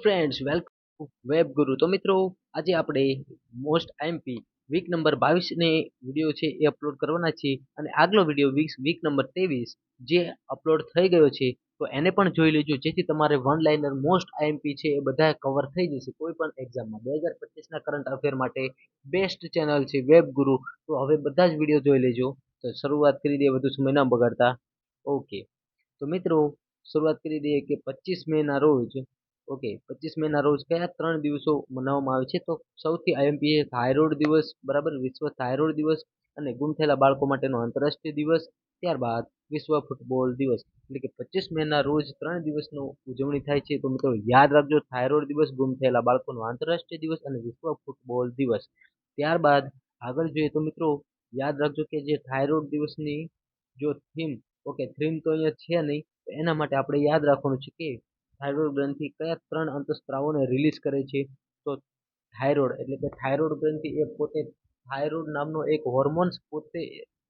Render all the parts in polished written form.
Friends welcome web ગુરુ. તો મિત્રો આજે આપણે મોસ્ટ આઈએમપી વીક નંબર 22 ને વિડીયો છે એ અપલોડ કરવાના છે અને આગલો વિડીયો વીક નંબર 23 જે અપલોડ થઈ ગયો છે તો એને પણ જોઈ લેજો, જેથી તમારે વન લાઇનર મોસ્ટ આઈએમપી છે એ બધા કવર થઈ જશે કોઈ પણ એક્ઝામમાં. 2025 ના કરંટ અફેર માટે બેસ્ટ ચેનલ છે વેબ ગુરુ. તો હવે બધા જ વિડીયો જોઈ લેજો. તો શરૂઆત કરી દઈએ વધુ સમય ના બગાડતા. ઓકે, તો મિત્રો શરૂઆત કરી દઈએ કે 25 મે ના રોજ 25 મે ના રોજ કયા 3 દિવસો મનાવવામાં આવે છે? તો સૌથી આઈએમપી થાઇરોઇડ દિવસ, બરાબર, વિશ્વ થાઇરોઇડ દિવસ અને ગુમ થયેલા બાળકો માટેનો આંતરરાષ્ટ્રીય દિવસ, ત્યારબાદ વિશ્વ ફૂટબોલ દિવસ. એટલે કે 25 મે ના રોજ 3 દિવસનો ઉજવણી થાય છે. તો મિત્રો યાદ રાખજો, થાઇરોઇડ દિવસ, ગુમ થયેલા બાળકોનો આંતરરાષ્ટ્રીય દિવસ અને વિશ્વ ફૂટબોલ દિવસ. ત્યારબાદ આગળ જોઈએ તો મિત્રો યાદ રાખજો કે જે થાઇરોઇડ દિવસની જો થીમ તો અહીંયા છે નહીં, તો એના માટે આપણે યાદ રાખવાનું છે કે થાઇરોઇડ ગ્રંથિ કયા 3 અંતઃસ્ત્રાવોને રિલીઝ કરે છે? તો થાઇરોઇડ એટલે કે થાઇરોઇડ ગ્રંથિ એ પોતે થાઇરોઇડ નામનો એક હોર્મોન્સ, પોતે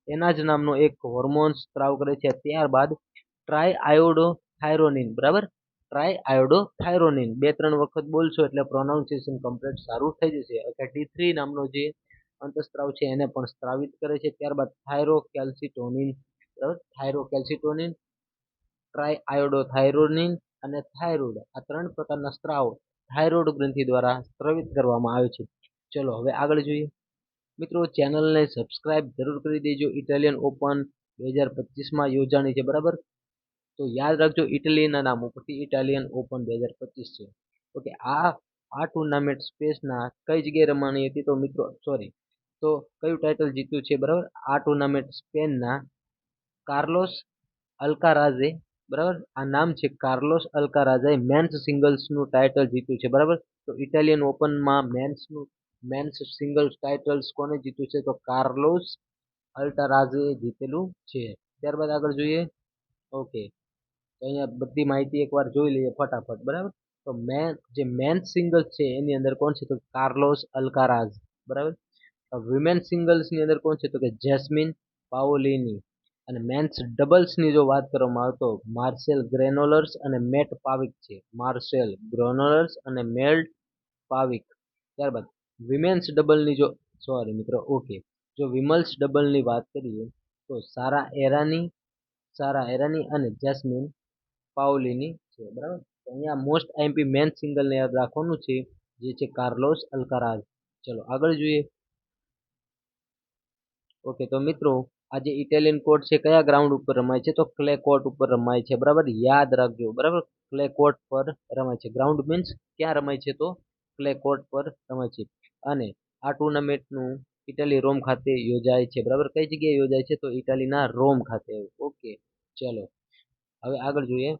એના જ નામનો એક હોર્મોન્સ સ્ત્રાવ કરે છે. ત્યારબાદ ટ્રાયઆયોડોથાઇરોનિન, બરાબર, ટ્રાયઆયોડોથાઇરોનિન 2-3 વખત બોલશો એટલે પ્રોનાઉન્સિએશન કમ્પ્લીટ સારું થઈ જશે. એટલે T3 નામનો જે અંતઃસ્ત્રાવ છે એને પણ સ્ત્રાવિત કરે છે. ત્યારબાદ થાઇરોકેલ્સિટોનિન, બરાબર, થાઇરોકેલ્સિટોનિન, ટ્રાયઆયોડોથાઇરોનિન અને થાઇરોઇડ, આ 3 પ્રકારના સ્ત્રાવ થાઇરોઇડ ગ્રંથિ દ્વારા સ્ત્રાવિત કરવામાં આવે છે. ચલો હવે આગળ જોઈએ. મિત્રો ચેનલને સબસ્ક્રાઇબ જરૂર કરી દેજો. ઇટાલિયન ઓપન 2025માં યોજાણી છે, બરાબર. તો યાદ રાખજો ઇટલીના નામ ઉપરથી ઇટાલિયન ઓપન 2025 છે. ઓકે, આ ટુર્નામેન્ટ સ્પેસના કઈ જગ્યાએ રમાણી હતી? તો મિત્રો તો કયું ટાઇટલ જીત્યું છે? બરાબર, આ ટુર્નામેન્ટ સ્પેનના કાર્લોસ અલ્કારાઝે, બરાબર, આ નામ છે કાર્લોસ અલ્કારાઝે મેન્સ સિંગલ્સનું ટાઇટલ જીત્યું છે, બરાબર. તો ઇટાલિયન ઓપનમાં મેન્સ સિંગલ્સ ટાઇટલ્સ કોને જીત્યું છે? તો કાર્લોસ અલ્કારાઝે જીતેલું છે. ત્યારબાદ આગળ જોઈએ. ઓકે, તો અહીંયા બધી માહિતી એકવાર જોઈ લઈએ ફટાફટ, બરાબર. તો જે મેન્સ સિંગલ્સ છે એની અંદર કોણ છે? તો કાર્લોસ અલ્કારાઝ, બરાબર. વિમેન સિંગલ્સની અંદર કોણ છે? તો કે જેસ્મિન પાઓલિની. અને મેન્સ ડબલ્સની જો વાત કરવામાં આવે તો માર્સેલ ગ્રેનોલર્સ અને મેટ પાવિક છે. માર્સેલ ગ્રેનોલર્સ અને મેટ પાવિક. ત્યારબાદ વિમેન્સ ડબલની મિત્રો, ઓકે, જો વિમલ્સ ડબલની વાત કરીએ તો સારા એરાની અને જેસ્મિન પાઉલિની છે, બરાબર. તો અહીંયા મોસ્ટ આઈએમપી મેન સિંગલને યાદ રાખવાનું છે, જે છે કાર્લોસ અલ્કારાઝ. ચલો આગળ જોઈએ. ઓકે, તો મિત્રો આજે ઇટાલિયન કોર્ટ છે કયા ગ્રાઉન્ડ ઉપર રમાય છે? તો ક્લે કોર્ટ ઉપર રમાય છે, બરાબર. યાદ રાખજો, બરાબર, ક્લે કોર્ટ પર રમાય છે. ગ્રાઉન્ડ મીન્સ ક્યાં રમાય છે? તો ક્લે કોર્ટ પર રમાય છે. અને આ ટુર્નામેન્ટનું ઇટાલી રોમ ખાતે યોજાય છે, બરાબર. કઈ જગ્યાએ યોજાય છે? તો ઇટાલીના રોમ ખાતે. ઓકે, ચલો હવે આગળ જોઈએ.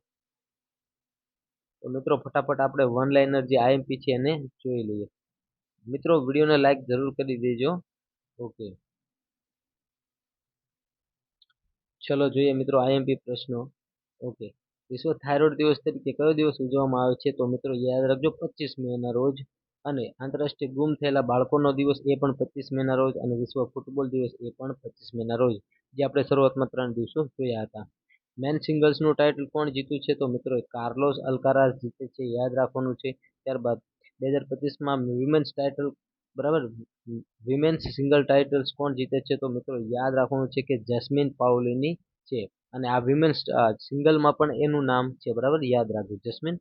તો મિત્રો ફટાફટ આપણે વન લાઇનર જે આઈએમપી છે એને જોઈ લઈએ. મિત્રો વિડીયોને લાઈક જરૂર કરી દેજો. ઓકે, ચલો જોઈએ મિત્રો આઈએમપી પ્રશ્નો. ઓકે, વિશ્વ થાઇરોઇડ દિવસ તરીકે કયો દિવસ ઉજવવામાં આવે છે? તો મિત્રો યાદ રાખજો 25 મે ના રોજ. અને આંતરરાષ્ટ્રીય ગુમ થયેલા બાળકોનો દિવસ એ પણ 25 મે ના રોજ. અને વિશ્વ ફૂટબોલ દિવસ એ પણ 25 મે ના રોજ, જે આપણે શરૂઆતમાં 3 દિવસો જોયા હતા. મેન સિંગલ્સનું ટાઇટલ કોણ જીત્યું છે? તો મિત્રો કાર્લોસ અલ્કારાઝ જીતે છે, યાદ રાખવાનું છે. ત્યારબાદ 2025માં વિમેન્સ ટાઇટલ, બરાબર, વિમેન્સ સિંગલ ટાઇટલ્સ કોણ જીતે છે? તો મિત્રો યાદ રાખવાનું છે કે જેસ્મિન પાઉલિની છે. અને આ વિમેન્સ સિંગલમાં પણ એનું નામ છે, બરાબર, યાદ રાખજો, જેસ્મિન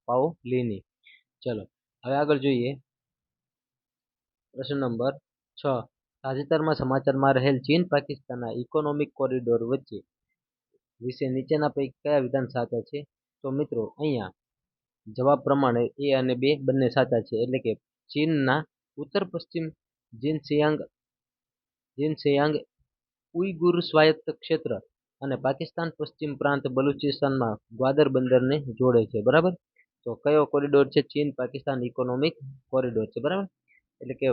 પાઉલિની. ચલો હવે આગળ જોઈએ. પ્રશ્ન નંબર 6. તાજેતરમાં સમાચારમાં રહેલ ચીન પાકિસ્તાનના ઇકોનોમિક કોરિડોર વચ્ચે વિશે નીચેના પૈકી કયા વિધાન સાચા છે? તો મિત્રો અહીંયા જવાબ પ્રમાણે એ અને બે બંને સાચા છે. એટલે કે ચીનના ઉત્તર પશ્ચિમ જિનસિયાંગ ઉઈગુર સ્વાયત્ત ક્ષેત્ર અને પાકિસ્તાન પશ્ચિમ પ્રાંત બલુચિસ્તાનમાં ગ્વાદર બંદરને જોડે છે, બરાબર. તો કયો કોરિડોર છે? ચીન પાકિસ્તાન ઇકોનોમિક કોરિડોર છે, બરાબર. એટલે કે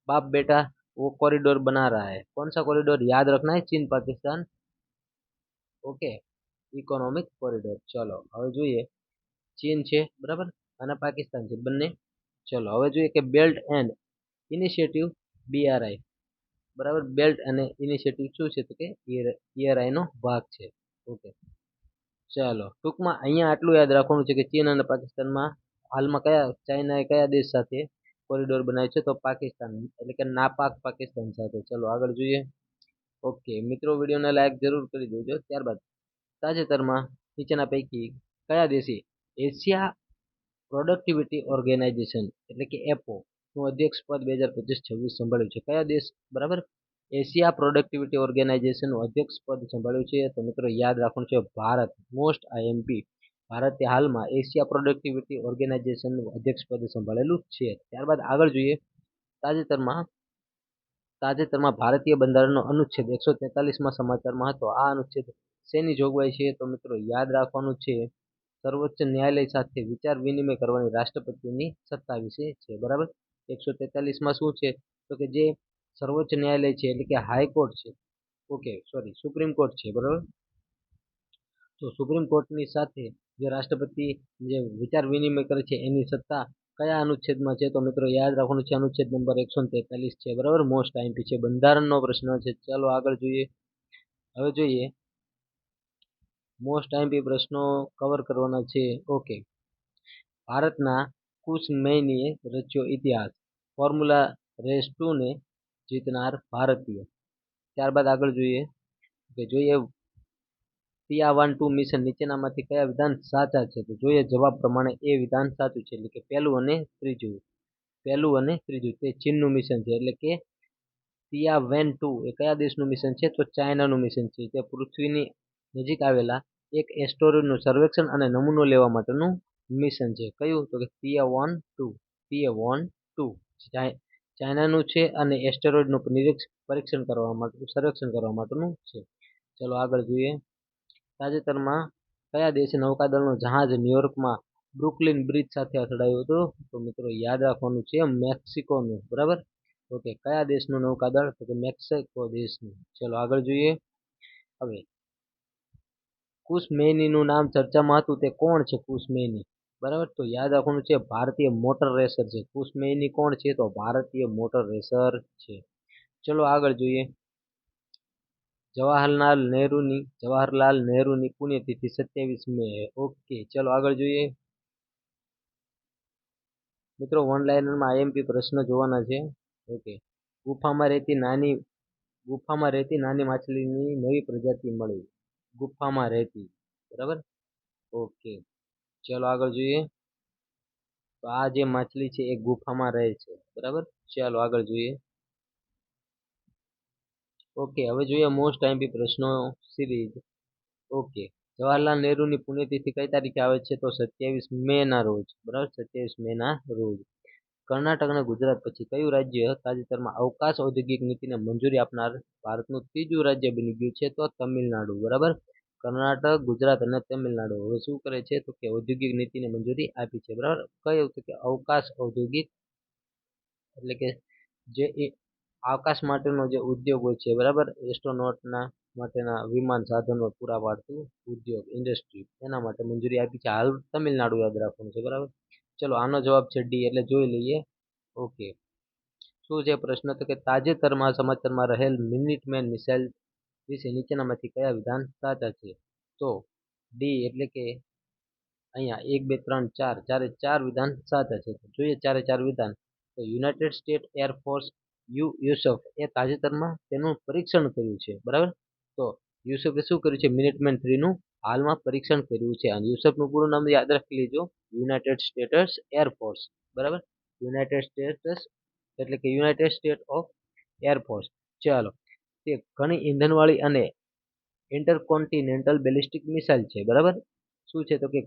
बाप बेटा वो कॉरिडोर बना रहा है. कौन सा कॉरिडोर? याद रखना है, चीन पाकिस्तान ओके इकोनॉमिक कॉरिडोर. चलो હવે જોઈએ. ચીન છે, બરાબર, અને પાકિસ્તાન છે બંને. ચલો હવે જોઈએ કે બેલ્ટ એન્ડ ઇનિશિયેટિવ BRI, બરાબર. બેલ્ટ અને ઇનિશિયેટિવ શું છે? તો કે BRI નો ભાગ છે. ઓકે, ચાલો ટૂંકમાં અહીંયા આટલું યાદ રાખવાનું છે કે ચીન અને પાકિસ્તાનમાં હાલમાં ચાઇનાએ કયા દેશ સાથે કોરિડોર બનાવ્યો છે? તો પાકિસ્તાન, એટલે કે નાપાક પાકિસ્તાન સાથે. ચલો આગળ જોઈએ. ઓકે મિત્રો, વિડીયોને લાઈક જરૂર કરી દેજો. ત્યારબાદ તાજેતરમાં નીચેના પૈકી કયા દેશે એશિયા પ્રોડક્ટિવિટી ઓર્ગેનાઇઝેશન એટલે કે એપો નું અધ્યક્ષ પદ 2025-26 સંભાળ્યું છે? કયા દેશ? બરાબર, એશિયા પ્રોડક્ટિવિટી ઓર્ગેનાઇઝેશન નું અધ્યક્ષ પદ સંભાળ્યું છે? તો મિત્રો યાદ રાખવાનું છે ભારત. મોસ્ટ આઈએમપી, ભારતે હાલમાં એશિયા પ્રોડક્ટિવિટી ઓર્ગેનાઇઝેશન નું અધ્યક્ષ પદ સંભાળેલું છે. ત્યારબાદ આગળ જોઈએ. તાજેતરમાં તાજેતરમાં ભારતીય બંધારણનો અનુચ્છેદ 143માં સમાચારમાં હતો. આ અનુચ્છેદ શેની જોગવાઈ છે? તો મિત્રો યાદ રાખવાનું છે સર્વોચ્ચ ન્યાયાલય સાથે વિચાર વિનિમય કરવાની રાષ્ટ્રપતિની સત્તા વિશે છે. બરાબર, 143માં શું છે? તો કે જે સર્વોચ્ચ ન્યાયાલય છે એટલે કે હાઈકોર્ટ છે, ઓકે સોરી સુપ્રીમ કોર્ટ છે, બરાબર. તો સુપ્રીમ કોર્ટની સાથે જે રાષ્ટ્રપતિ જે વિચાર વિનિમય કરે છે એની સત્તા કયા અનુચ્છેદમાં છે? તો મિત્રો યાદ રાખવાનું છે અનુચ્છેદ નંબર 143 છે. બરાબર, મોસ્ટ આઈએમપી છે, બંધારણનો પ્રશ્ન છે. ચાલો આગળ જોઈએ. હવે જોઈએ મોસ્ટ આઈએમપી પ્રશ્નો કવર કરવાના છે. ઓકે, ભારતના કુશ મૈનીએ રચ્યો ઇતિહાસ. ફોર્મ્યુલા રેસ 2 ને જીતનાર ભારતીય. ત્યારબાદ આગળ જોઈએ કે પિયાવાન 2 મિશન નીચેનામાંથી કયા વિધાન સાચા છે? તો જોઈએ જવાબ પ્રમાણે એ વિધાન સાચું છે, એટલે કે પહેલું અને ત્રીજું તે ચીનનું મિશન છે. એટલે કે પિયાવેન 2 એ કયા દેશનું મિશન છે? તો ચાઇનાનું મિશન છે. તે પૃથ્વીની નજીક આવેલા એક એસ્ટરોઇડનું સર્વેક્ષણ અને નમૂનો લેવા માટેનું મિશન છે. કયું? તો કે પિયાવોન 2 ચાઇનાનું છે અને એસ્ટેરોઇડનું સર્વેક્ષણ કરવા માટેનું છે. ચલો આગળ જોઈએ. તાજેતરમાં કયા દેશે નૌકાદળનું જહાજ ન્યુયોર્કમાં બ્રુકલિન બ્રિજ સાથે અથડાયું હતું? તો મિત્રો યાદ રાખવાનું છે મેક્સિકોનું. બરાબર, ઓકે, કયા દેશનું નૌકાદળ? તો કે મેક્સિકો દેશનું. ચલો આગળ જોઈએ. હવે કુશમેનીનું નામ ચર્ચામાં હતું, તે કોણ છે કુશમેની? બરાબર, તો યાદ રાખવાનું છે ભારતીય મોટર રેસર છે. કુશમેની કોણ છે? તો ભારતીય મોટર રેસર છે. ચલો આગળ જોઈએ. જવાહરલાલ નહેરુની પુણ્યતિથિ 27 મે. ઓકે, ચલો આગળ જોઈએ. મિત્રો વન લાઇનરમાં આઈએમપી પ્રશ્ન જોવાના છે. ઓકે, ગુફામાં રહેતી નાની માછલીની નવી પ્રજાતિ મળી. ગુફામાં રહેતી, બરાબર, ઓકે. ચલો આગળ જોઈએ. તો આ જે માછલી છે એ ગુફામાં રહે છે. બરાબર, ચાલો આગળ જોઈએ. ઓકે, હવે જોઈએ મોસ્ટ આઈએમપી પ્રશ્નો સિરીઝ. ઓકે, જવાહરલાલ નહેરુની પુણ્યતિથિ કઈ તારીખે આવે છે? તો 27 મે ના રોજ. બરાબર, 27 મે ના રોજ. કર્ણાટક અને ગુજરાત પછી કયું રાજ્ય તાજેતરમાં અવકાશ ઔદ્યોગિક નીતિને મંજૂરી આપનાર ભારતનું ત્રીજું રાજ્ય બની ગયું છે? તો તમિલનાડુ. બરાબર, કર્ણાટક, ગુજરાત અને તમિલનાડુ હવે શું કરે છે? તો કે ઔદ્યોગિક નીતિને મંજૂરી આપી છે. બરાબર, કયું? તો કે અવકાશ ઔદ્યોગિક, એટલે કે જે આકાશ માટેનો જે ઉદ્યોગ હોય છે, બરાબર, એસ્ટ્રોનોટના માટેના વિમાન સાધનો પૂરા પાડતું ઉદ્યોગ, ઇન્ડસ્ટ્રી, એના માટે મંજૂરી આપી છે. હાલ તમિલનાડુ યાદ રાખવાનું છે. બરાબર, ચલો આનો જવાબ છે ડી, એટલે જોઈ લઈએ. ઓકે, શું છે પ્રશ્ન? તો કે તાજેતરમાં સમાચારમાં રહેલ મિનિટમેન મિસાઇલ વિશે નીચેનામાંથી કયા વિધાન સાચા છે? તો ડી, એટલે કે અહીંયા 1 2 3 4 ચારે વિધાન સાચા છે. જોઈએ ચારે વિધાન. તો યુનાઇટેડ સ્ટેટ એરફોર્સ યુસફ એ તાજેતરમાં તેનું પરીક્ષણ કર્યું છે. બરાબર, તો યુસફે શું કર્યું છે? મિનિટમેન 3 નું હાલમાં પરીક્ષણ કર્યું છે. અને યુસફનું પૂરું નામ યાદ રાખી લેજો, યુનાઇટેડ સ્ટેટ્સ એરફોર્સ. બરાબર, યુનાઇટેડ સ્ટેટ્સ એટલે કે યુનાઇટેડ સ્ટેટ ઓફ એરફોર્સ. ચાલો, તે ઘણી ઈંધણવાળી અને ઇન્ટરકોન્ટિનેન્ટલ બેલિસ્ટિક મિસાઇલ છે. બરાબર, શું છે? તો કે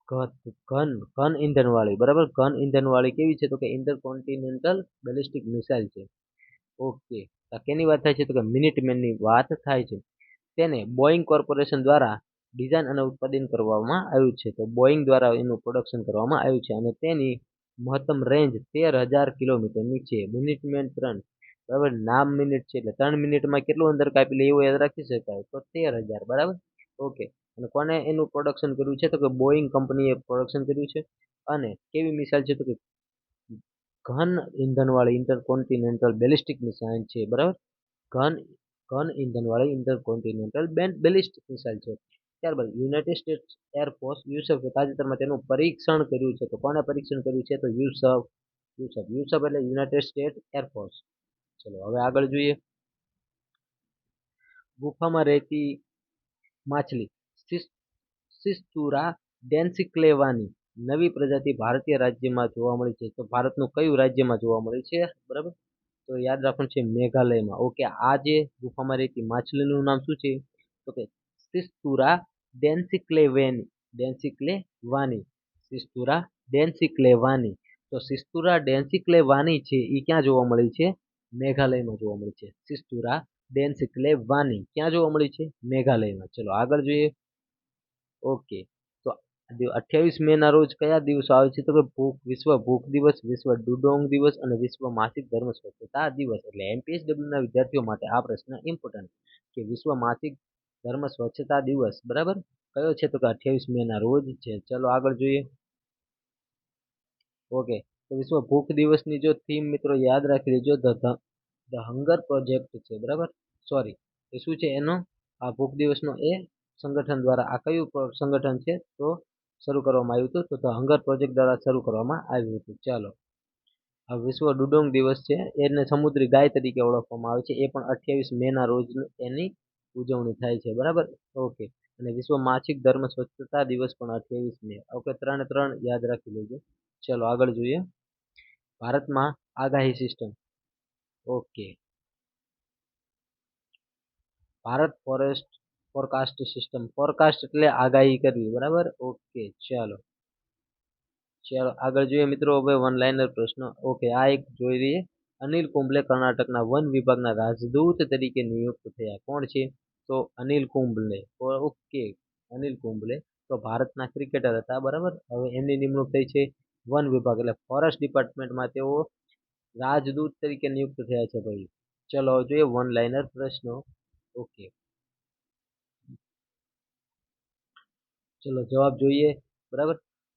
ઘન ઈંધણવાળી. બરાબર, ઘન ઈંધણવાળી કેવી છે? તો કે ઇન્ટરકોન્ટિનેન્ટલ બેલિસ્ટિક મિસાઇલ છે. ઓકે, કેની વાત થાય છે? તો કે મિનિટમેનની વાત થાય છે. તેને બોઈંગ કોર્પોરેશન દ્વારા ડિઝાઇન અને ઉત્પાદન કરવામાં આવ્યું છે. તો બોઈંગ દ્વારા એનું પ્રોડક્શન કરવામાં આવ્યું છે અને તેની મહત્તમ રેન્જ 13,000 કિલોમીટરની છે. મિનિટમેન 3, બરાબર, નામ મિનિટ છે એટલે 3 મિનિટમાં કેટલું અંતર કાપી લે એવું યાદ રાખી શકાય. તો 13,000. બરાબર, ઓકે. અને કોને એનું પ્રોડક્શન કર્યું છે? તો કે બોઈંગ કંપનીએ પ્રોડક્શન કર્યું છે. અને કેવી મિસાઇલ છે? તો કે ઘન ઈંધણવાળી ઇન્ટરકોન્ટિનેન્ટલ બેલિસ્ટિક મિસાઇલ છે. બરાબર, ઘન ઈંધણવાળી ઇન્ટરકોન્ટિનેન્ટલ બેલિસ્ટિક મિસાઇલ છે. ત્યારબાદ યુનાઇટેડ સ્ટેટ્સ એરફોર્સ યુસફ તાજેતરમાં તેનું પરીક્ષણ કર્યું છે. તો કોને પરીક્ષણ કર્યું છે? તો યુસફ યુસફ યુસફ એટલે યુનાઇટેડ સ્ટેટ એરફોર્સ. ચલો હવે આગળ જોઈએ. ગુફામાં રહેતી માછલી સિસ્તુરા ડેન્સિક્લેવાની નવી પ્રજાતિ ભારતીય રાજ્યમાં જોવા મળી છે. તો ભારતનું કયું રાજ્યમાં જોવા મળી છે? બરાબર, તો યાદ રાખવાનું છે મેઘાલયમાં. ઓકે, આ જે ગુફામાં રહેતી માછલીનું નામ શું છે? તો કે સિસ્તુરા ડેન્સિક્લેવાની સિસ્તુરા ડેન્સિક્લેવાની. તો સિસ્તુરા ડેન્સિક્લેવાની છે એ ક્યાં જોવા મળી છે? મેઘાલયમાં જોવા મળી છે. સિસ્તુરા ડેન્સિક્લેવાની ક્યાં જોવા મળી છે? મેઘાલયમાં. ચલો આગળ જોઈએ. ઓકે, તો 28 મે ના રોજ કયા દિવસો આવે છે? તો કે વિશ્વ ભૂખ દિવસ, વિશ્વ ડુડોંગ દિવસ અને વિશ્વ માસિક ધર્મ સ્વચ્છતા દિવસ. એટલે MPSW ના વિદ્યાર્થીઓ માટે આ પ્રશ્ન ઇમ્પોર્ટન્ટ કે વિશ્વ માસિક ધર્મ સ્વચ્છતા દિવસ બરાબર કયો છે? તો કે 28 મે ના રોજ છે. ચલો આગળ જોઈએ. ઓકે, તો વિશ્વ ભૂખ દિવસની જો થીમ મિત્રો યાદ રાખી લેજો, ધ હંગર પ્રોજેક્ટ છે. બરાબર, સોરી, એ શું છે એનો? આ ભૂખ દિવસનો એ સંગઠન દ્વારા, આ કયું સંગઠન છે તો શરૂ કરવામાં આવ્યું હતું? તો ધ હંગર પ્રોજેક્ટ દ્વારા શરૂ કરવામાં આવ્યું હતું. ચાલો, આ વિશ્વ ડુડોંગ દિવસ છે, એને સમુદ્રી ગાય તરીકે ઓળખવામાં આવે છે. એ પણ 28 મે ના રોજ એની ઉજવણી થાય છે. બરાબર, ઓકે. અને વિશ્વ માસિક ધર્મ સ્વચ્છતા દિવસ પણ 28 મે. ઓકે, ત્રણ યાદ રાખી લેજો. ચલો આગળ જોઈએ. ભારતમાં આગાહી system. Okay, Bharat forest forecast system. Forecast એટલે આગાહી કરવી. બરાબર, ઓકે. ચાલો ચાલો આગળ જોઈએ મિત્રો. હવે વન લાઇનર પ્રશ્ન. ઓકે, આ એક જોઈ લઈએ. અનિલ કુંબલે કર્ણાટકના વન વિભાગના રાજદૂત તરીકે નિયુક્ત થયા. કોણ છે? તો અનિલ કુંબલે. ઓકે, અનિલ કુંબલે તો ભારતના ક્રિકેટર હતા. બરાબર, હવે એમની નિમણૂક થઈ છે વન વિભાગ એટલે ફોરેસ્ટ ડિપાર્ટમેન્ટમાં તેઓ રાજદૂત તરીકે નિયુક્ત થયા છે ભાઈ. ચલો જોઈએ વન લાઇનર પ્રશ્નો. ઓકે, ચલો જવાબ જોઈએ. બરાબર,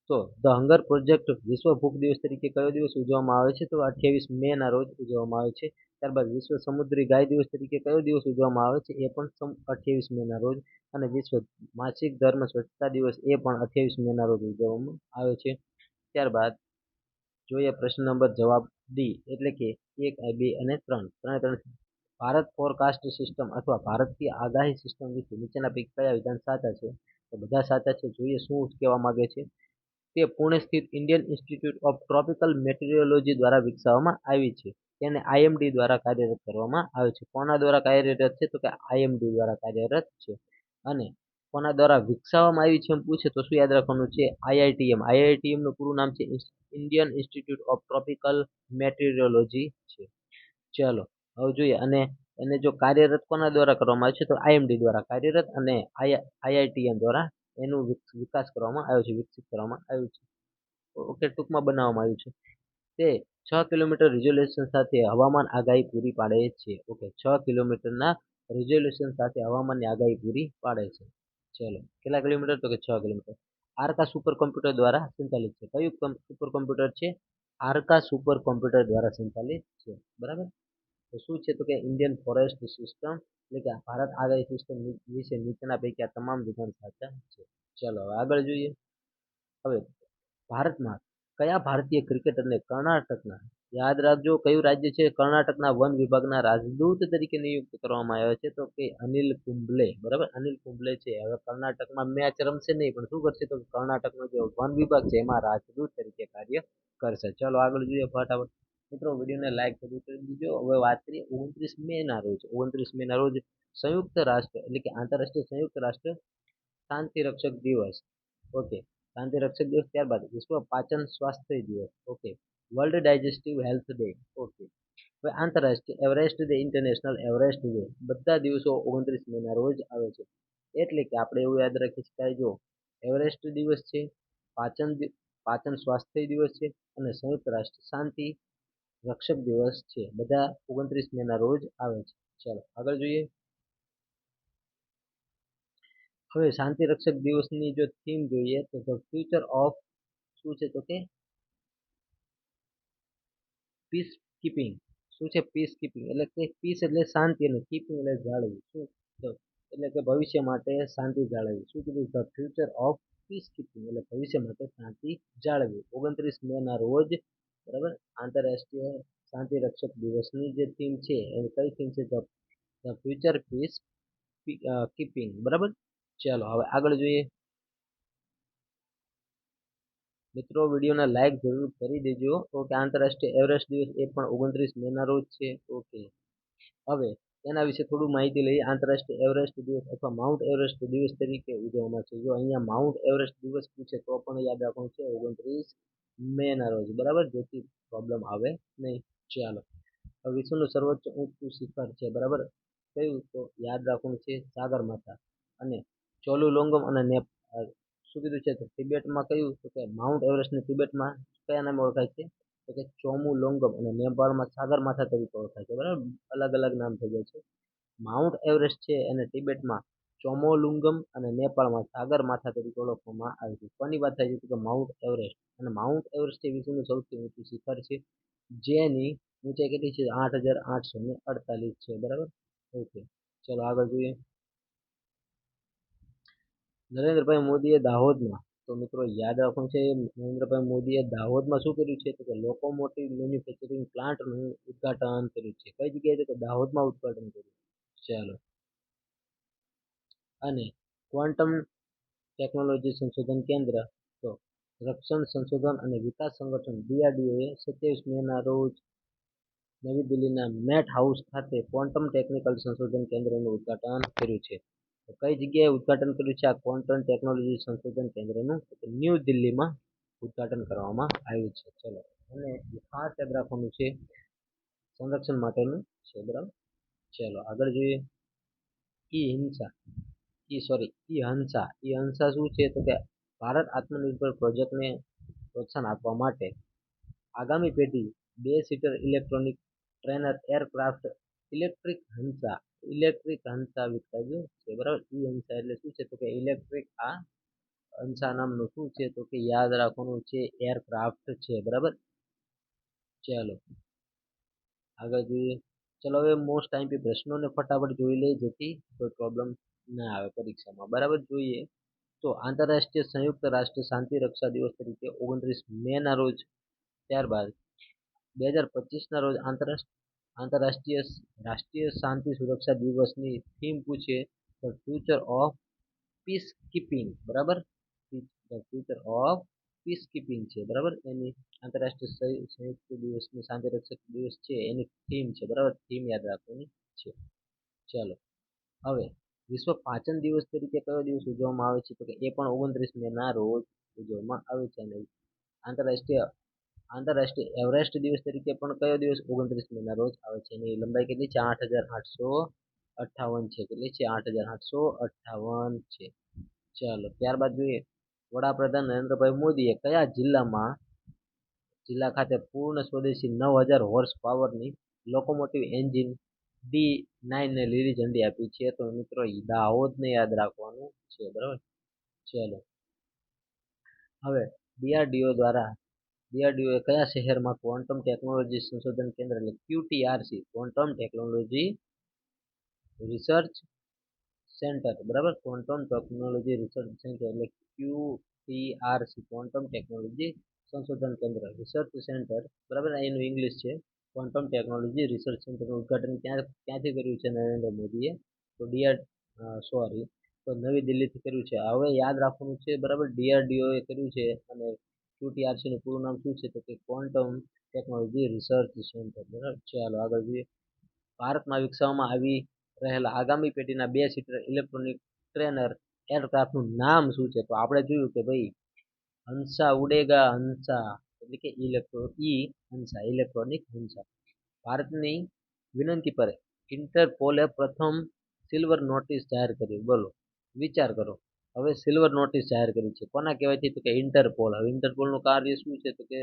તો ધ હંગર પ્રોજેક્ટ વિશ્વ ભૂખ દિવસ તરીકે કયો દિવસ ઉજવવામાં આવે છે? તો 28 મે ના રોજ ઉજવવામાં આવે છે. ત્યારબાદ વિશ્વ સમુદ્રી ગાય દિવસ તરીકે કયો દિવસ ઉજવવામાં આવે છે? એ પણ 28 મે ના રોજ. અને વિશ્વ માસિક ધર્મ સ્વચ્છતા દિવસ એ પણ 28 મે ના રોજ ઉજવવામાં આવે છે. ત્યારબાદ જોઈએ પ્રશ્ન નંબર જવાબ ડી એટલે કે 1, 2 અને 3. ભારત ફોરકાસ્ટ સિસ્ટમ અથવા ભારતીય આગાહી સિસ્ટમ વિશે નીચેના પૈકી કયા વિધાન સાચા છે? તો બધા સાચા છે. જોઈએ શું કહેવા માંગે છે. તે પુણે સ્થિત ઇન્ડિયન ઇન્સ્ટિટ્યૂટ ઓફ ટ્રોપિકલ મેટેરિયોલોજી દ્વારા વિકસાવવામાં આવી છે. તેને આઈએમડી દ્વારા કાર્યરત કરવામાં આવે છે. કોના દ્વારા કાર્યરત છે? તો કે આઈએમડી દ્વારા કાર્યરત છે. અને કોના દ્વારા વિકસાવવામાં આવી છે એમ પૂછે તો શું યાદ રાખવાનું છે? આઈઆઈટીએમ. આઈઆઈટીએમ નું પૂરું નામ છે ઇન્ડિયન ઇન્સ્ટિટ્યૂટ ઓફ ટ્રોપિકલ મેટેરિયોલોજી છે. ચલો હવે જોઈએ. અને એને જો કાર્યરત કોના દ્વારા કરવામાં આવે છે? તો આઈએમડી દ્વારા કાર્યરત અને આઈઆઈટીએમ દ્વારા એનું વિકાસ કરવામાં આવ્યો છે, વિકસિત કરવામાં આવ્યું છે. ઓકે, ટૂંકમાં બનાવવામાં આવ્યું છે. તે 6 કિલોમીટર રિઝોલ્યુશન સાથે હવામાન આગાહી પૂરી પાડે છે. ઓકે, 6 કિલોમીટરના રિઝોલ્યુશન સાથે હવામાનની આગાહી પૂરી પાડે છે. ચલો કેટલા કિલોમીટર? તો કે 6 કિલોમીટર. આર્કા સુપર કોમ્પ્યુટર દ્વારા સંચાલિત છે. કયું સુપર કોમ્પ્યુટર છે? આર્કા સુપર કોમ્પ્યુટર દ્વારા સંચાલિત છે. બરાબર, તો શું છે? તો કે ઇન્ડિયન ફોરેસ્ટ સિસ્ટમ એટલે કે ભારત આગાહી સિસ્ટમ વિશે નીચેના પૈકી આ તમામ વિધાન સાચા છે. ચલો હવે આગળ જોઈએ. હવે ભારતમાં કયા ભારતીય ક્રિકેટરને કર્ણાટકના, યાદ રાખજો કયું રાજ્ય છે, કર્ણાટકના વન વિભાગના રાજદૂત તરીકે નિયુક્ત કરવામાં આવ્યા છે? તો કે અનિલ કુંબલે. બરાબર, અનિલ કુંબલે છે. હવે કર્ણાટકમાં મેચ રમશે નહીં પણ શું કરશે? તો કર્ણાટકનો જે વન વિભાગ છે એમાં રાજદૂત તરીકે કાર્ય કરશે. ચલો આગળ જોઈએ ફટાફટ. મિત્રો વિડીયોને લાઈક કરી દીજો. હવે વાત કરીએ 29 મે ના રોજ. 29 મે ના રોજ સંયુક્ત રાષ્ટ્ર એટલે કે આંતરરાષ્ટ્રીય સંયુક્ત રાષ્ટ્ર શાંતિ રક્ષક દિવસ. ઓકે, શાંતિ રક્ષક દિવસ. ત્યારબાદ વિશ્વ પાચન સ્વાસ્થ્ય દિવસ. Okay, world digestive health day. Okay, હવે આંતરરાષ્ટ્રીય Everest day, international Everest day. બધા દિવસો 29 મે ના રોજ આવે છે. એટલે કે આપણે એવું યાદ રાખી શકાય, જો એવરેસ્ટ દિવસ છે, પાચન પાચન સ્વાસ્થ્ય દિવસ છે અને સંયુક્ત રાષ્ટ્ર શાંતિ રક્ષક દિવસ છે. બધા 29 મે ના રોજ આવે છે. ચાલો આગળ જોઈએ. હવે શાંતિ રક્ષક દિવસની જો થીમ જોઈએ તો ધ ફ્યુચર ઓફ શું છે? તો કે પીસ કીપિંગ. શું છે? પીસ કીપિંગ એટલે કે પીસ એટલે શાંતિ અને કીપિંગ એટલે જાળવવું. શું એટલે કે ભવિષ્ય માટે શાંતિ જાળવવી. શું કીધું? The future of piece keeping એટલે ભવિષ્ય માટે શાંતિ જાળવવી. 29 મેના રોજ બરાબર આંતરરાષ્ટ્રીય શાંતિ રક્ષક દિવસની જે થીમ છે એની કઈ થીમ છે? The future peacekeeping. બરાબર. ચાલો હવે આગળ જોઈએ. મિત્રો વિડીયોને લાઈક જરૂર કરી દેજો. ઓકે, આંતરરાષ્ટ્રીય એવરેસ્ટ દિવસ એ પણ 29 મેના રોજ છે. ઓકે, હવે એના વિશે થોડું માહિતી લઈએ. આંતરરાષ્ટ્રીય એવરેસ્ટ દિવસ અથવા માઉન્ટ એવરેસ્ટ દિવસ તરીકે ઉજવવામાં છે. જો અહીંયા માઉન્ટ એવરેસ્ટ દિવસ પૂછે તો પણ યાદ રાખવાનું છે 29 મેના રોજ. બરાબર, જેથી પ્રોબ્લેમ આવે નહીં. ચાલો, વિશ્વનું સર્વોચ્ચ ઊંચું શિખર છે. બરાબર, કયું? તો યાદ રાખવાનું છે સાગરમાથા. અને ચોલુલોંગમ અને શું કીધું છે? તો તિબેટમાં કયું? તો કે માઉન્ટ એવરેસ્ટને તિબેટમાં કયા નામે ઓળખાય છે? તો કે ચોમુલોંગમ. અને નેપાળમાં સાગરમાથા તરીકે ઓળખાય છે. બરાબર, અલગ અલગ નામ થઈ જાય છે. માઉન્ટ એવરેસ્ટ છે એને તિબેટમાં ચોમોલુંગમ અને નેપાળમાં સાગરમાથા તરીકે ઓળખવામાં આવે છે. કોની વાત થાય છે? તો માઉન્ટ એવરેસ્ટ. અને માઉન્ટ એવરેસ્ટ એ વિશ્વનું સૌથી ઊંચું શિખર છે, જેની ઊંચાઈ કેટલી છે? 8,848 છે. બરાબર. ઓકે, ચલો આગળ જોઈએ. નરેન્દ્રભાઈ મોદીએ દાહોદમાં, તો મિત્રો યાદ રાખવાનું છે, નરેન્દ્રભાઈ મોદીએ દાહોદમાં શું કર્યું છે? તો કે લોકોમોટિવ મેન્યુફેક્ચરિંગ પ્લાન્ટનું ઉદ્ઘાટન કર્યું છે. કઈ જગ્યાએ? તો કે દાહોદમાં ઉદ્ઘાટન કર્યું. ચાલો, અને ક્વોન્ટમ ટેકનોલોજી સંશોધન કેન્દ્ર, તો રક્ષણ સંશોધન અને વિકાસ સંગઠન ડીઆરડીઓએ 27 મેના રોજ નવી દિલ્હીના મેટ હાઉસ ખાતે ક્વોન્ટમ ટેકનિકલ સંશોધન કેન્દ્રનું ઉદ્ઘાટન કર્યું છે. તો કઈ જગ્યાએ ઉદ્ઘાટન કર્યું છે આ ક્વોન્ટમ ટેકનોલોજી સંશોધન કેન્દ્રનું? ન્યૂ દિલ્હીમાં ઉદ્ઘાટન કરવામાં આવ્યું છે. ચલો, અને ખાસ યાદ રાખવાનું છે સંરક્ષણ માટેનું છે. બરાબર. ચલો આગળ જોઈએ. ઈ હિંસા ઈ હંસા શું છે? તો કે ભારત આત્મનિર્ભર પ્રોજેક્ટને પ્રોત્સાહન આપવા માટે આગામી પેઢી 2 seater electronic trainer aircraft electric Hansa વિકસાવ્યું છે. બરાબર, ઈ હંસા એટલે શું છે? તો કે ઇલેક્ટ્રિક આ હંસા નામનું શું છે? તો કે યાદ રાખવાનું છે એરક્રાફ્ટ છે. બરાબર. ચાલો આગળ જોઈએ. ચલો હવે મોસ્ટ ટાઈમ પ્રશ્નોને ફટાફટ જોઈ લઈએ, જેથી કોઈ પ્રોબ્લેમ ના આવે પરીક્ષામાં. બરાબર, જોઈએ તો આંતરરાષ્ટ્રીય સંયુક્ત રાષ્ટ્ર શાંતિ રક્ષા દિવસ તરીકે 29 મેના રોજ, ત્યારબાદ 2025ના રોજ આંતરરાષ્ટ્રીય રાષ્ટ્રીય શાંતિ સુરક્ષા દિવસની થીમ પૂછે તો ફ્યુચર ઓફ પીસ કીપિંગ. બરાબર, ફ્યુચર ઓફ પીસ કીપિંગ છે. બરાબર, એની આંતરરાષ્ટ્રીય સંયુક્ત દિવસની શાંતિ રક્ષક દિવસ છે એની થીમ છે. બરાબર, થીમ યાદ રાખવાની છે. ચાલો, હવે વિશ્વ પાચન દિવસ તરીકે કયો દિવસ ઉજવવામાં આવે છે? તો કે એ પણ 29 મેના રોજ ઉજવવામાં આવે છે. અને આંતરરાષ્ટ્રીય એવરેસ્ટ દિવસ તરીકે પણ કયો દિવસ 29 મેના રોજ આવે છે? એની લંબાઈ કેટલી છે? 8,858 છે. કેટલી છે? 8,858 છે. ચાલો, ત્યારબાદ જોઈએ. વડાપ્રધાન નરેન્દ્રભાઈ મોદીએ કયા જિલ્લા ખાતે પૂર્ણ સ્વદેશી 9,000 હોર્સ પાવરની લોકોમોટિવ એન્જિન D9 ને લીલી ઝંડી આપી છે? તો મિત્રો દાહોદને યાદ રાખવાનું છે. બરાબર. ચલો, હવે ડીઆરડીઓ કયા શહેરમાં ક્વોન્ટમ ટેકનોલોજી સંશોધન કેન્દ્ર એટલે QTRC quantum technology research centre. બરાબર, ક્વોન્ટમ ટેકનોલોજી રિસર્ચ સેન્ટર એટલે QTRC ક્વોન્ટમ ટેકનોલોજી સંશોધન કેન્દ્ર રિસર્ચ સેન્ટર. બરાબર, એનું ઇંગ્લિશ છે ક્વોન્ટમ ટેકનોલોજી રિસર્ચ સેન્ટરનું ઉદ્ઘાટન ક્યાંથી કર્યું છે નરેન્દ્ર મોદીએ? તો તો નવી દિલ્હીથી કર્યું છે. હવે યાદ રાખવાનું છે. બરાબર, ડીઆરડીઓએ કર્યું છે. અને QTRC નું પૂરું નામ શું છે? તો કે ક્વોન્ટમ ટેકનોલોજી રિસર્ચ સેન્ટર. બરાબર. ચાલો આગળ જોઈએ. ભારતમાં વિકસાવવામાં આવી રહેલા આગામી પેઢીના 2 સીટર ઇલેક્ટ્રોનિક ટ્રેનર એરક્રાફ્ટનું નામ શું છે? તો આપણે જોયું કે ભાઈ હંસા ઉડેગા હંસા એટલે કે ઇલેક્ટ્રોનિક હંસા. ભારતની વિનંતી પર ઇન્ટરપોલે પ્રથમ સિલ્વર નોટિસ જાહેર કરી. બોલો, વિચાર કરો. હવે સિલ્વર નોટિસ જાહેર કરી છે. કોના કહેવાય છે? તો કે ઇન્ટરપોલ. હવે ઇન્ટરપોલનું કાર્ય શું છે? તો કે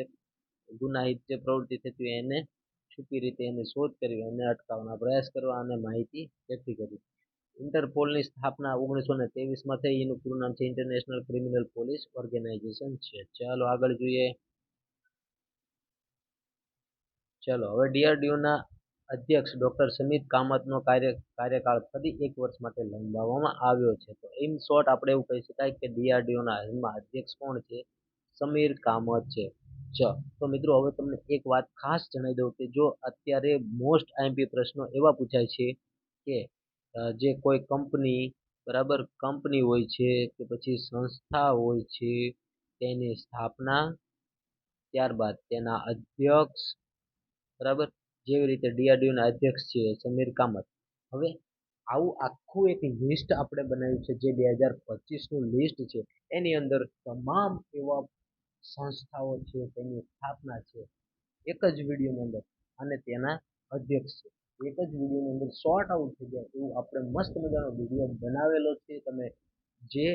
ગુનાહિત જે પ્રવૃત્તિ થતી હોય એને છુપી રીતે એની શોધ કરવી, એને અટકાવવાનો પ્રયાસ કરવા અને માહિતી એકઠી કરવી. ઇન્ટરપોલની સ્થાપના 1923માં થઈ. એનું પૂરું નામ છે ઇન્ટરનેશનલ ક્રિમિનલ પોલીસ ઓર્ગેનાઇઝેશન છે. ચાલો આગળ જોઈએ. ચલો હવે ડીઆરડીઓના અધ્યક્ષ ડોક્ટર સમીર કામતનો કાર્યકાળ ફરી 1 વર્ષ માટે લંબાવવામાં આવ્યો છે. તો ઇન શોર્ટ આપણે એવું કહી શકાય કે ડીઆરડીઓના હાલમાં અધ્યક્ષ કોણ છે? સમીર કામત છે. તો મિત્રો હવે તમને એક વાત ખાસ જણાવી દઉં કે જો અત્યારે મોસ્ટ આઈએમપી પ્રશ્નો એવા પૂછાય છે કે જે કોઈ કંપની, બરાબર, કંપની હોય છે કે પછી સંસ્થા હોય છે, તેની સ્થાપના, ત્યારબાદ તેના અધ્યક્ષ, બરાબર, જેવી રીતે ડીઆરડીઓના અધ્યક્ષ છે સમીર કામત. હવે આવું આખું એક લિસ્ટ આપણે બનાવ્યું છે જે 2025નું લિસ્ટ છે. એની અંદર તમામ એવા સંસ્થાઓ છે, તેની સ્થાપના છે એક જ વિડીયોની અંદર, અને તેના અધ્યક્ષ છે એક જ વિડીયોની અંદર શોર્ટ આઉટ થઈ જાય એવું આપણે મસ્ત મજાનો વિડીયો બનાવેલો છે. તમે જે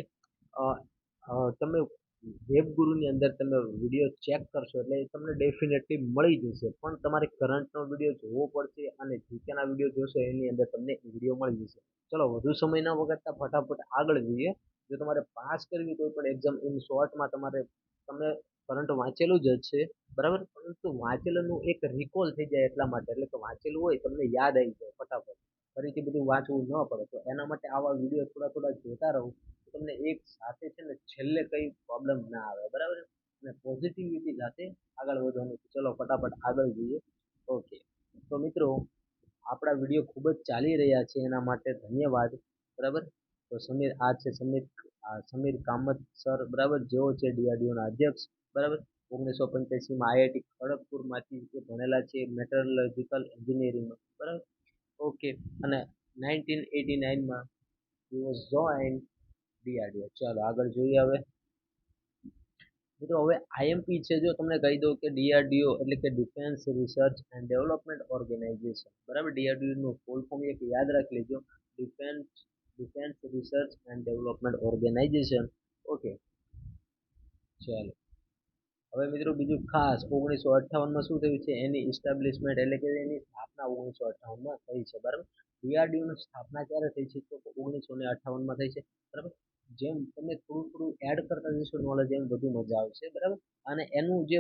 તમે વેબગુરુની અંદર તમે વિડીયો ચેક કરશો એટલે તમને ડેફિનેટલી મળી જશે, પણ તમારે કરંટનો વિડીયો જોવો પડશે અને જીકેના વિડીયો જોશો એની અંદર તમને વિડીયો મળી જશે. ચલો વધુ સમય ન વગાડતા ફટાફટ આગળ જઈએ. જો તમારે પાસ કરવી કોઈ પણ એક્ઝામ, ઇન શોર્ટમાં તમે કરંટ વાંચેલું જ છે, બરાબર, પરંતુ વાંચેલુંનું એક રિકોલ થઈ જાય એટલા માટે, એટલે કે વાંચેલું હોય તમને યાદ આવી જાય ફટાફટ, ફરીથી બધું વાંચવું ન પડે. તો એના માટે આવા વિડીયો થોડા થોડા જોતા રહો તો તમને એક સાથે છે ને છેલ્લે કઈ પ્રોબ્લેમ ના આવે, બરાબર, અને પોઝિટિવિટી સાથે આગળ વધવાનું. ચલો ફટાફટ આગળ જઈએ. ઓકે, તો મિત્રો આપણા વિડીયો ખૂબ જ ચાલી રહ્યા છે એના માટે ધન્યવાદ, બરાબર. તો સમીર કામત સર, બરાબર, જેઓ છે ડીઆરડીઓના અધ્યક્ષ, બરાબર, 1985માં આઈઆઈટી ખડગપુરમાંથી એ ભણેલા છે મેટરલોજિકલ એન્જિનિયરિંગમાં, બરાબર. ઓકે, અને 1989માં he was joined ડીઆરડીઓ. ચાલો આગળ જોઈએ. મિત્રો હવે આઈએમપી છે, જો તમને કહી દઉં કે ડીઆરડીઓ એટલે કે defence research and development organisation, બરાબર. ડીઆરડીઓ નું ફૂલ ફોર્મ એક યાદ રાખી લેજો, defence research and development organisation. Okay, ચાલો હવે મિત્રો બીજું ખાસ 1958માં શું થયું છે? એની ઇસ્ટાબ્લિશમેન્ટ એટલે કે એની સ્થાપના 1958માં થઈ છે, બરાબર. ડીઆરડીઓની સ્થાપના ક્યારે થઈ છે? તો 1958માં થઈ છે, બરાબર. જેમ તમે થોડું થોડું એડ કરતા જશો નોલેજ, એમ વધુ મજા આવશે, બરાબર. અને એનું જે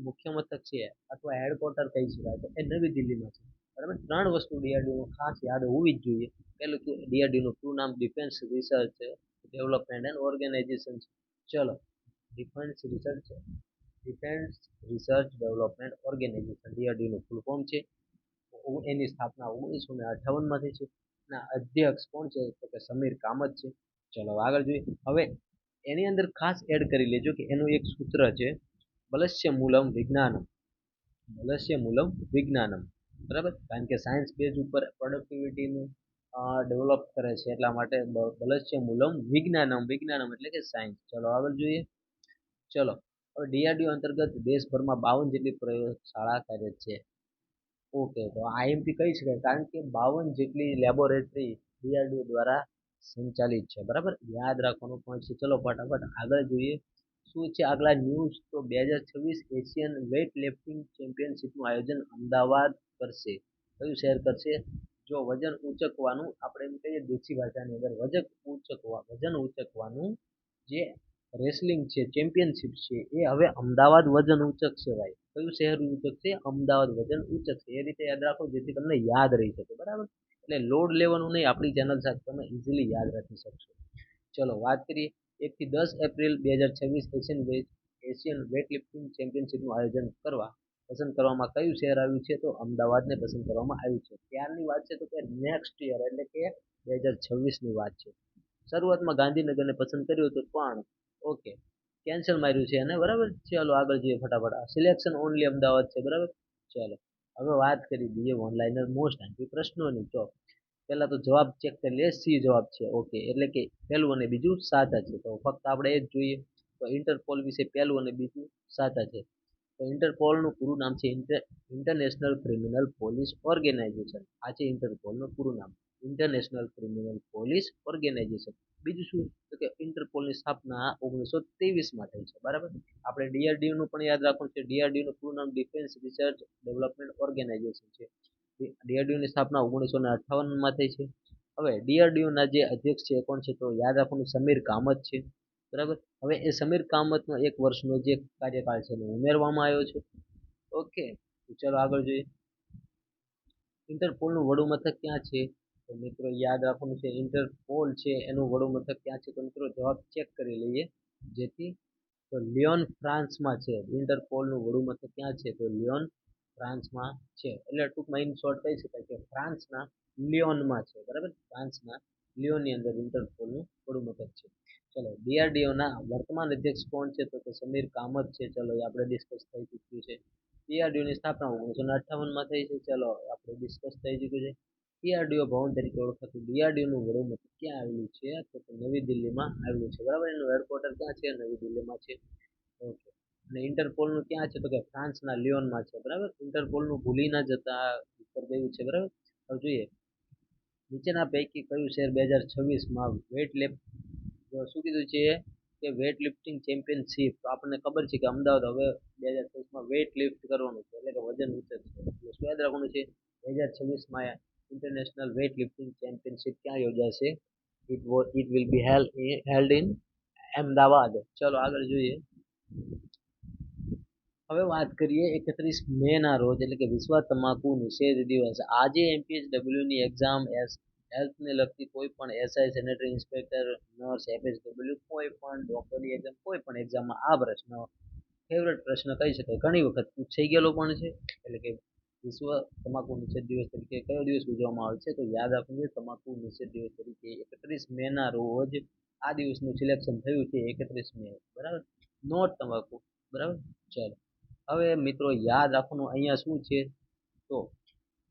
મુખ્ય મથક છે અથવા હેડક્વાર્ટર કહી શકાય તો એ નવી દિલ્હીમાં છે, બરાબર. 3 વસ્તુ ડીઆરડીઓ ખાસ યાદ હોવી જ જોઈએ. પહેલું તો ડીઆરડીનું પૂરું નામ defence research development and organisation છે. ચલો, ડિફેન્સ રિસર્ચ ડેવલપમેન્ટ ઓર્ગેનાઇઝેશન ડીઆરડીનું ફૂલ ફોર્મ છે. એની સ્થાપના 1958માં થઈ છે. ના અધ્યક્ષ કોણ છે? તો કે સમીર કામત છે. ચલો આગળ જોઈએ. હવે એની અંદર ખાસ એડ કરી લેજો કે એનું એક સૂત્ર છે બલસ્ય મૂલમ વિજ્ઞાનમ, બલસ્ય મૂલમ વિજ્ઞાનમ, બરાબર. કારણ કે સાયન્સ બેઝ ઉપર પ્રોડક્ટિવિટીનું ડેવલપ કરે છે એટલા માટે બલસ્ય મૂલમ વિજ્ઞાનમ, વિજ્ઞાનમ એટલે કે સાયન્સ. ચલો આગળ જોઈએ. ચલો હવે ડીઆરડીઓ અંતર્ગત દેશભરમાં 52 જેટલી પ્રયોગશાળા કાર્યરત છે. ઓકે, તો આઈએમપી કહી શકાય કારણ કે 52 જેટલી લેબોરેટરી ડીઆરડીઓ દ્વારા સંચાલિત છે, બરાબર. યાદ રાખવાનું પોઈન્ટ છે. ચલો ફટાફટ આગળ જોઈએ. શું છે આગલા ન્યૂઝ? તો 2026 એશિયન વેઇટ લિફ્ટિંગ ચેમ્પિયનશિપનું આયોજન અમદાવાદ કરશે. કયું શહેર કરશે? જો વજન ઊંચકવાનું, આપણે એમ કહીએ દેશી ભાષાની અંદર, વજન ઊંચકવાનું જે રેસલિંગ છે, ચેમ્પિયનશિપ છે, એ હવે અમદાવાદ વજન ઊંચકશે. ભાઈ, કયું શહેર ઊંચકશે? અમદાવાદ વજન ઊંચકશે. એ રીતે યાદ રાખો જેથી તમને યાદ રહી શકે, બરાબર. એટલે લોડ લેવાનું નહીં, આપણી ચેનલ સાથે તમે ઇઝીલી યાદ રાખી શકશો. ચલો વાત કરીએ. 1 થી 10 એપ્રિલ 2026 એશિયન વેઇટ લિફ્ટિંગ ચેમ્પિયનશિપનું આયોજન પસંદ કરવામાં કયું શહેર આવ્યું છે? તો અમદાવાદને પસંદ કરવામાં આવ્યું છે. ત્યારની વાત છે તો કે નેક્સ્ટ યર એટલે કે 2026ની વાત છે. શરૂઆતમાં ગાંધીનગરને પસંદ કર્યું હતું પણ ઓકે કેન્સલ માર્યું છે એને, બરાબર. ચાલો આગળ જોઈએ ફટાફટ. સિલેક્શન ઓનલી અમદાવાદ છે, બરાબર. ચાલો હવે વાત કરી દઈએ ઓનલાઈનર મોસ્ટ આઈએમપી પ્રશ્નોની. તો પહેલા તો જવાબ ચેક કરી લઈએ. સી જવાબ છે. ઓકે, એટલે કે પહેલું અને બીજું સાચા છે. તો ફક્ત આપણે એ જ જોઈએ. તો ઇન્ટરપોલ વિશે પહેલું અને બીજું સાચા છે. તો ઇન્ટરપોલનું પૂરું નામ છે ઇન્ટરનેશનલ ક્રિમિનલ પોલીસ ઓર્ગેનાઇઝેશન. આ છે ઇન્ટરપોલનું પૂરું નામ, ઇન્ટરનેશનલ ક્રિમિનલ પોલીસ ઓર્ગેનાઇઝેશન. બીજું શું? તો કે ઇન્ટરપોલની સ્થાપના 1923માં થઈ છે, બરાબર. આપણે ડીઆરડીઓનું પણ યાદ રાખવું છે. ડીઆરડીઓનું પૂરું નામ ડિફેન્સ રિસર્ચ ડેવલપમેન્ટ ઓર્ગેનાઇઝેશન છે. ડીઆરડીઓની સ્થાપના 1958માં થઈ છે. હવે ડીઆરડીઓના જે અધ્યક્ષ છે કોણ છે? તો યાદ રાખવાનું સમીર કામત છે, બરાબર. હવે એ સમીર કામતનો 1 વર્ષનો જે કાર્યકાળ છે એને ઉમેરવામાં આવ્યો છે. ઓકે, તો ચલો આગળ જોઈએ. ઇન્ટરપોલનું વડુ મથક ક્યાં છે? તો મિત્રો યાદ રાખવાનું છે, ઇન્ટરપોલ છે એનું વડુ મથક ક્યાં છે? તો મિત્રો જવાબ ચેક કરી લઈએ જેથી. તો લિયોન ફ્રાન્સમાં છે. ઇન્ટરપોલનું વડુ મથક ક્યાં છે? તો લિયોન ફ્રાન્સમાં છે. એટલે ટૂંકમાં ઇન શોર્ટ કહી શકાય કે ફ્રાન્સના લિયોનમાં છે. બરાબર, ફ્રાન્સના લિયોનની અંદર ઇન્ટરપોલનું વડુ મથક છે. ચલો, ડીઆરડીઓના વર્તમાન અધ્યક્ષ કોણ છે? તો સમીર કામત છે. ચલો, એ આપણે ડિસ્કસ થઈ ચૂક્યું છે. ડીઆરડીઓની સ્થાપના 1958માં થઈ છે. ચલો, આપણે ડિસ્કસ થઈ ચૂક્યું છે. ડીઆરડીઓ ભવન તરીકે ઓળખાતું ડીઆરડીઓનું વડુ મથક ક્યાં આવેલું છે? તો નવી દિલ્હીમાં આવેલું છે. બરાબર, એનું હેડક્વાર્ટર ક્યાં છે? નવી દિલ્હીમાં છે. ઓકે. અને ઇન્ટરપોલનું ક્યાં છે? તો કે ફ્રાન્સના લિયોનમાં છે. બરાબર, ઇન્ટરપોલનું ભૂલી ના જતા ઉપર દેવું છે. બરાબર, હવે જોઈએ નીચેના પૈકી કયું શહેર 2026માં શું કીધું છે કે વેટ લિફ્ટિંગ ચેમ્પિયનશિપ. તો આપણને ખબર છે કે અમદાવાદ હવે 2026માં વેટ લિફ્ટ કરવાનું છે, એટલે કે વજન ઉચકશે. એટલે શું યાદ રાખવાનું છે? 2026માં ઇન્ટરનેશનલ વેટ લિફ્ટિંગ ચેમ્પિયનશિપ ક્યાં યોજાશે? It will be held in Ahmedabad. ચલો આગળ જોઈએ. હવે વાત કરીએ 31 મે ના રોજ, એટલે કે વિશ્વ તમાકુ નિષેધ દિવસ. આજે એમપીએસડબલ્યુની એક્ઝામ, હેલ્થને લગતી કોઈ પણ SI, sanitary inspector, nurse, FSW, કોઈ પણ ડોક્ટરની એક્ઝામ, કોઈ પણ એક્ઝામમાં આ પ્રશ્ન ફેવરેટ પ્રશ્ન કહી શકાય, ઘણી વખત પૂછાઈ ગયેલો પણ છે. એટલે કે વિશ્વ તમાકુ નિષેધ દિવસ તરીકે કયો દિવસ ઉજવવામાં આવે છે? તો યાદ રાખવું જોઈએ, તમાકુ નિષેધ દિવસ તરીકે 31 મે ના રોજ આ દિવસનું સિલેક્શન થયું છે. 31 મે, બરાબર, નોટ તમાકુ. બરાબર, ચાલો. હવે મિત્રો યાદ રાખવાનું અહીંયા શું છે? તો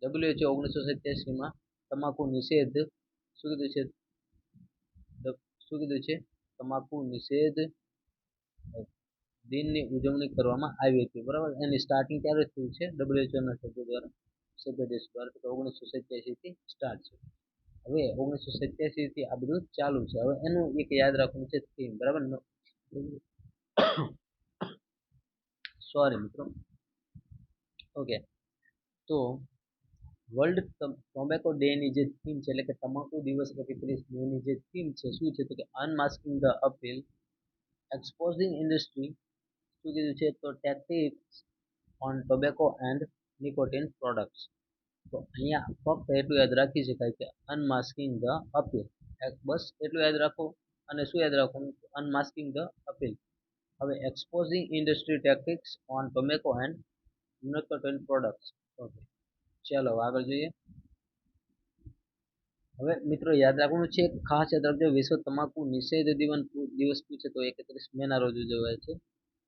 WHO 1987માં તમાકુ નિષેધ શું કીધું છે? શું કીધું છે? તમાકુ નિષેધ દિનની ઉજવણી કરવામાં આવી હતી. બરાબર, એની સ્ટાર્ટિંગ ક્યારે થયું છે? WHO ના સભ્ય દેશ દ્વારા 1987 થી સ્ટાર્ટ છે. હવે 1987 થી આ બધું ચાલુ છે. હવે એનું એક યાદ રાખવાનું છે થીમ. બરાબર, સોરી મિત્રો. ઓકે, તો વર્લ્ડ ટોબેકો ડે ની જે થીમ છે, એટલે કે તમાકુ દિવસ 31 મે ની જે થીમ છે, શું છે? તો કે અનમાસ્કિંગ ધ અપીલ, એક્સપોઝિંગ ઇન્ડસ્ટ્રી, શું કીધું છે? તો tactics on tobacco and nicotine products. તો અહીંયા ફક્ત એટલું યાદ રાખી શકાય કે અનમાસ્કિંગ ધ અપીલ, બસ એટલું યાદ રાખો. અને શું યાદ રાખવાનું? Unmasking the appeal. હવે exposing industry tactics on tobacco and nicotine products. Okay, ચાલો આગળ જોઈએ. હવે મિત્રો યાદ રાખવાનું છે, ખાસ યાદ રાખજો, વિશ્વ તમાકુ નિષેધ દિવસ પૂછે તો 31 મે ના રોજ ઉજવાય છે.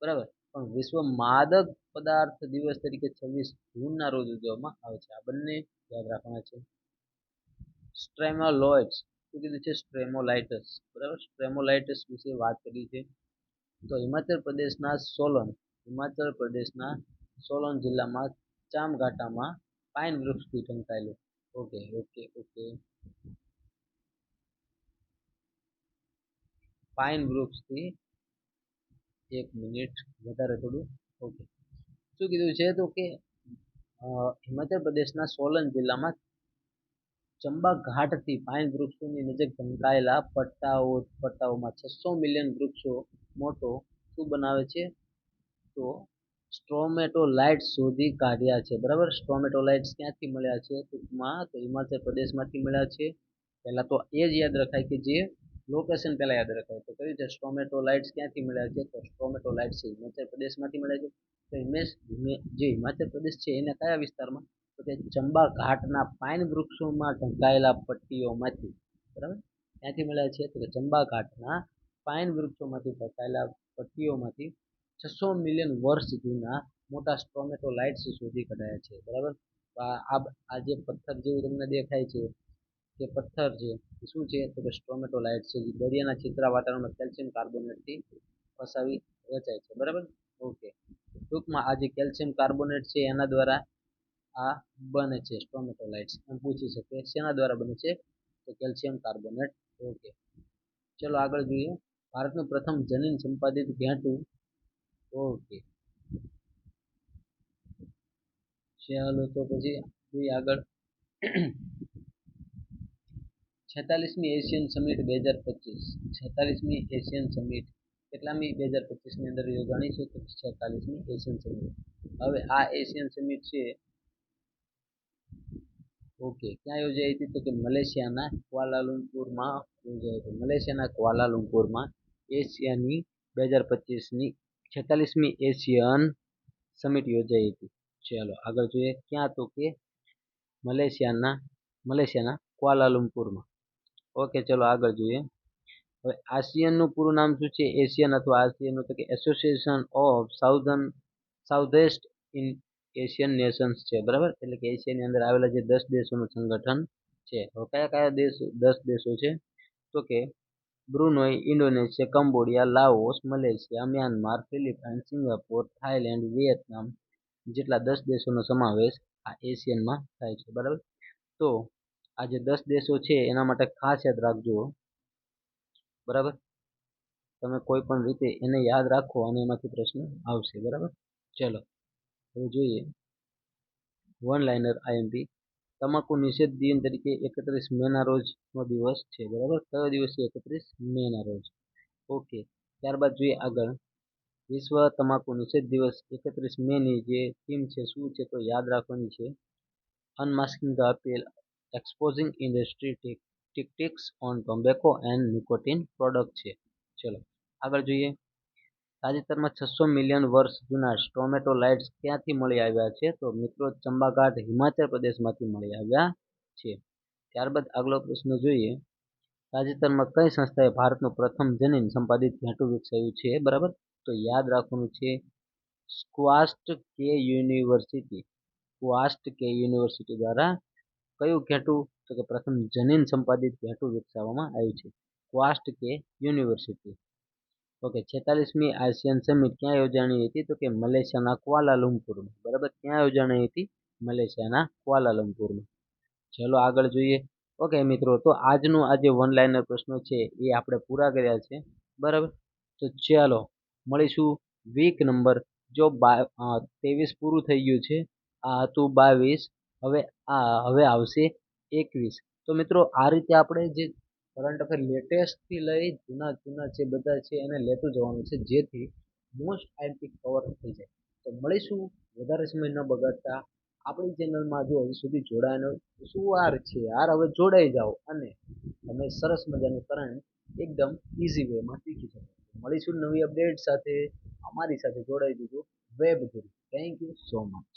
બરાબર, પણ વિશ્વ માદક પદાર્થ દિવસ તરીકે 26 જૂન ના રોજ ઉજવવામાં આવે છે. આ બંને યાદ રાખવાના છે. સ્ટ્રેમોલોઇડ્સ, શું કીધું છે? સ્ટ્રેમોલાઇટસ. બરાબર, સ્ટ્રેમોલાઇટસ વિશે વાત કરી છે. તો હિમાચલ પ્રદેશના સોલન જિલ્લામાં ચામઘાટામાં પાઇન વૃક્ષથી ઢંકાયેલું. ઓકે ઓકે ઓકે, પાઇન વૃક્ષથી, એક મિનિટ વધારે થોડું. ઓકે, શું કીધું છે? તો કે હિમાચલ પ્રદેશના સોલન જિલ્લામાં ચંબા ઘાટથી પાઇન વૃક્ષોની નજીક ઢંકાયેલા પટ્ટાઓમાં 600 મિલિયન વૃક્ષો મોટો શું બનાવે છે? તો સ્ટ્રોમેટોલાઇટ્સ શોધી કાઢ્યા છે. બરાબર, સ્ટ્રોમેટોલાઇટ્સ ક્યાંથી મળ્યા છે? ટૂંકમાં તો હિમાચલ પ્રદેશમાંથી મળ્યા છે. પહેલા તો એ જ યાદ રખાય કે જે લોકેશન પહેલા યાદ રખાય. તો કયું છે? સ્ટ્રોમેટોલાઇટ્સ ક્યાંથી મળ્યા છે? તો સ્ટ્રોમેટોલાઇટ્સ હિમાચલ પ્રદેશમાંથી મળ્યા છે. તો જે હિમાચલ પ્રદેશ છે એને કયા વિસ્તારમાં? તો કે ચંબા ઘાટના પાઇન વૃક્ષોમાં ઢંકાયેલા પટ્ટીઓમાંથી. બરાબર, ક્યાંથી મળ્યા છે? તો કે ચંબા ઘાટના પાઇન વૃક્ષોમાંથી ઢંકાયેલા પટ્ટીઓમાંથી 600 મિલિયન વર્ષ જૂના મોટા સ્ટ્રોમેટોલાઇટ્સ શોધી કઢાયા છે. બરાબર, આ જે પથ્થર જેવું તમને દેખાય છે, જે પથ્થર છે એ શું છે? તો કે સ્ટ્રોમેટોલાઇટ્સ છે. દરિયાના ચિત્રા વાતાવરણમાં કેલ્શિયમ કાર્બોનેટથી ફસાવી રચાય છે. બરાબર, ઓકે. ટૂંકમાં આ જે કેલ્શિયમ કાર્બોનેટ છે એના દ્વારા આ બને છે સ્ટ્રોમેટોલાઇટ્સ. એમ પૂછી શકે શેના દ્વારા બને છે? તો કેલ્શિયમ કાર્બોનેટ. ઓકે, ચલો આગળ જોઈએ. ભારતનું પ્રથમ જનીન સંપાદિત ઘેંટું. ઓકે, ચાલો તો પછી જોઈએ આગળ. 46મી એશિયન સમિટ 2025. 46મી એશિયન સમિટ કેટલામી 2025ની અંદર યોજાણી છે? તો 46મી એશિયન સમિટ. હવે આ એશિયન સમિટ છે ઓકે, ક્યાં યોજાઈ હતી? તો કે મલેશિયાના ક્વાલાલુમ્પુરમાં યોજાઈ હતી. મલેશિયાના ક્વાલાલુમ્પુરમાં એશિયાની 2025ની 46મી એશિયન સમિટ યોજાઈ હતી. ચાલો આગળ જોઈએ, ક્યાં? તો કે મલેશિયાના મલેશિયાના ક્વાલાલુમ્પુરમાં. ઓકે, ચલો આગળ જોઈએ. હવે આસિયનનું પૂરું નામ શું છે? એશિયન અથવા આસિયનનું તો કે association of southeast in Asian nations છે, બરાબર. એટલે કે એશિયાની અંદર આવેલા જે 10 દેશોનું સંગઠન છે. હવે કયા કયા દેશ 10 દેશો છે? તો કે Brunei, Indonesia, Cambodia, Laos, Malaysia, Myanmar, Philippines, Singapore, Thailand, Vietnam જેટલા 10 દેશોનો સમાવેશ આ એશિયનમાં થાય છે, બરાબર. તો આ જે 10 દેશો છે એના માટે ખાસ યાદ રાખજો, બરાબર. તમે કોઈ પણ રીતે એને યાદ રાખો અને એમાંથી પ્રશ્ન આવશે, બરાબર. ચલો હવે જોઈએ વન લાઇનર આઈએમપી. તમાકુ નિષેધ દિન તરીકે 31 મેના રોજનો દિવસ છે, બરાબર. કયો દિવસ છે? 31 મેના રોજ. ઓકે, ત્યારબાદ જોઈએ આગળ વિશ્વ તમાકુ નિષેધ દિવસ 31 મેની જે થીમ છે શું છે? તો યાદ રાખવાની છે unmasking the appeal exposing industry tactics on tobacco and nicotine product છે. ચલો આગળ જોઈએ. તાજેતરમાં 600 મિલિયન વર્ષ જૂના સ્ટ્રોમેટોલાઇટ્સ ક્યાંથી મળી આવ્યા છે? તો મિત્રો ચંબાઘાટ હિમાચલ પ્રદેશમાંથી મળી આવ્યા છે. ત્યારબાદ આગલો પ્રશ્ન જોઈએ. તાજેતરમાં કઈ સંસ્થાએ ભારતનું પ્રથમ જનીન સંપાદિત ઘેટું વિકસાવ્યું છે? બરાબર. તો યાદ રાખવાનું છે સ્ક્વાસ્ટ કે યુનિવર્સિટી. સ્ક્વાસ્ટ કે યુનિવર્સિટી દ્વારા કયું ઘેટું? તો કે પ્રથમ જનીન સંપાદિત ઘેટું વિકસાવવામાં આવ્યું છે. ક્વાસ્ટ કે યુનિવર્સિટી. ઓકે, 46મી આસિયન સમિટ ક્યાં યોજાણી હતી? તો કે મલેશિયાના ક્વાલાલુમ્પુરમાં, બરાબર. ક્યાં યોજાણી હતી? મલેશિયાના ક્વાલાલુમ્પુરમાં. ચલો આગળ જોઈએ. ઓકે મિત્રો, તો આજનું આ જે વન લાઇનર પ્રશ્નો છે એ આપણે પૂરા કર્યા છે, બરાબર. તો ચાલો મળીશું વીક નંબર જો 23 પૂરું થઈ ગયું છે. આ હતું 22. હવે આવશે 21. તો મિત્રો આ રીતે આપણે જે કરંટ અફેર લેટેસ્ટથી લઈ જૂના જૂના જે બધા છે એને લેતું જવાનું છે, જેથી મોસ્ટ આઈએમપી કવર થઈ જાય. તો મળીશું વધારે સમય ન બગાડતા આપણી ચેનલમાં. જો હજી સુધી જોડાયેલો શું વાર છે યાર, હવે જોડાઈ જાઓ અને તમે સરસ મજાનું કરંટ એકદમ ઇઝી વેમાં શીખી શકો. મળીશું નવી અપડેટ સાથે. અમારી સાથે જોડાઈ દીધું વેબ ગુરુ. Thank you so much.